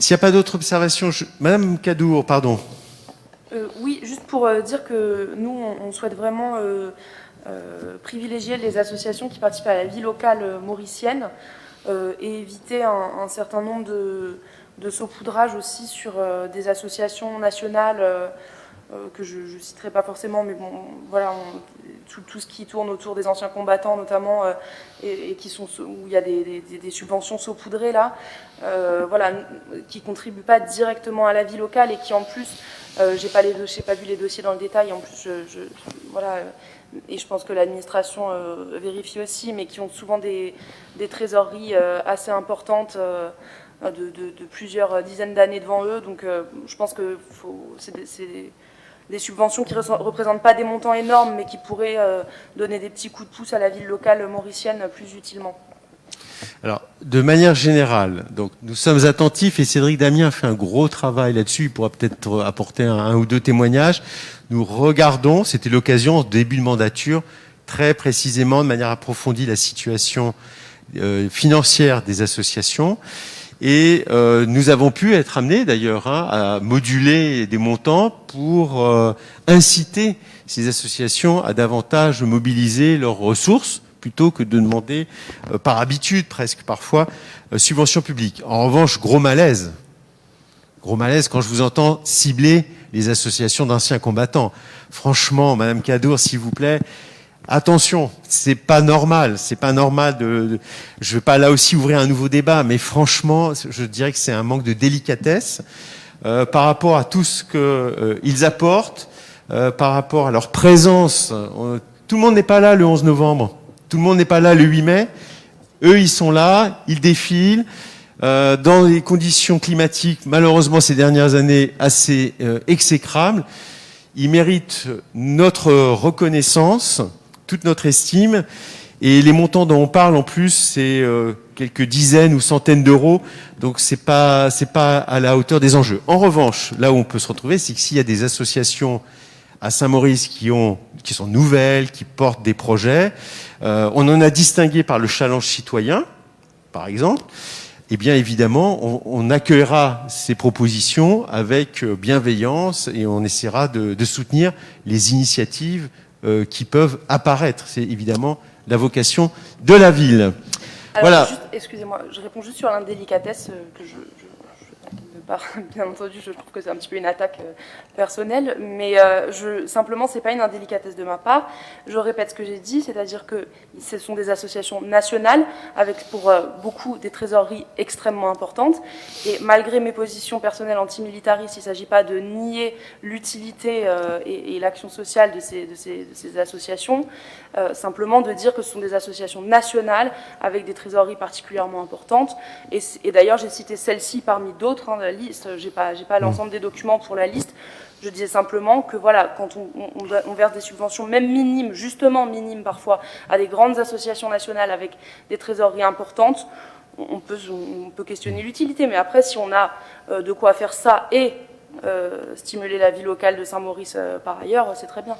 S'il n'y a pas d'autres observations, Madame Cadour, pardon. Oui, juste pour dire que nous, on souhaite vraiment privilégier les associations qui participent à la vie locale mauricienne et éviter un certain nombre de saupoudrage aussi sur des associations nationales que je ne citerai pas forcément, mais bon, voilà, tout ce qui tourne autour des anciens combattants notamment, et qui sont, où il y a des subventions saupoudrées là, voilà, qui ne contribuent pas directement à la vie locale et qui en plus, j'ai pas vu les dossiers dans le détail, en plus, voilà, et je pense que l'administration vérifie aussi, mais qui ont souvent des trésoreries assez importantes, de plusieurs dizaines d'années devant eux. Donc je pense que c'est des subventions qui ne représentent pas des montants énormes, mais qui pourraient donner des petits coups de pouce à la ville locale mauricienne plus utilement. Alors, de manière générale, donc, nous sommes attentifs, et Cédric Damien a fait un gros travail là-dessus, il pourra peut-être apporter un ou deux témoignages. Nous regardons, c'était l'occasion, au début de mandature, très précisément, de manière approfondie, la situation financière des associations. Et nous avons pu être amenés d'ailleurs à moduler des montants pour inciter ces associations à davantage mobiliser leurs ressources plutôt que de demander par habitude presque parfois subvention publique. En revanche, gros malaise quand je vous entends cibler les associations d'anciens combattants. Franchement, Madame Cadour, s'il vous plaît, attention, c'est pas normal je vais pas là aussi ouvrir un nouveau débat, mais franchement, je dirais que c'est un manque de délicatesse par rapport à tout ce que ils apportent, par rapport à leur présence. Tout le monde n'est pas là le 11 novembre, tout le monde n'est pas là le 8 mai. Eux, ils sont là, ils défilent dans des conditions climatiques, malheureusement ces dernières années assez exécrables. Ils méritent notre reconnaissance, toute notre estime, et les montants dont on parle en plus, c'est quelques dizaines ou centaines d'euros, donc c'est pas à la hauteur des enjeux. En revanche, là où on peut se retrouver, c'est que s'il y a des associations à Saint-Maurice qui sont nouvelles, qui portent des projets, on en a distingué par le challenge citoyen, par exemple. Eh bien, évidemment, on accueillera ces propositions avec bienveillance et on essaiera de soutenir les initiatives qui peuvent apparaître. C'est évidemment la vocation de la ville. Alors, voilà. Excusez-moi, je réponds juste sur l'indélicatesse que bien entendu, je trouve que c'est un petit peu une attaque personnelle, mais simplement, c'est pas une indélicatesse de ma part. Je répète ce que j'ai dit, c'est-à-dire que ce sont des associations nationales, avec pour beaucoup des trésoreries extrêmement importantes, et malgré mes positions personnelles antimilitaristes, il ne s'agit pas de nier l'utilité et l'action sociale de ces associations, simplement de dire que ce sont des associations nationales, avec des trésoreries particulièrement importantes, et d'ailleurs, j'ai cité celle-ci parmi d'autres, hein, liste, j'ai pas l'ensemble des documents pour la liste. Je disais simplement que voilà, quand on verse des subventions, même minimes, justement minimes parfois, à des grandes associations nationales avec des trésoreries importantes, on peut questionner l'utilité. Mais après, si on a de quoi faire ça et stimuler la vie locale de Saint-Maurice par ailleurs, c'est très bien.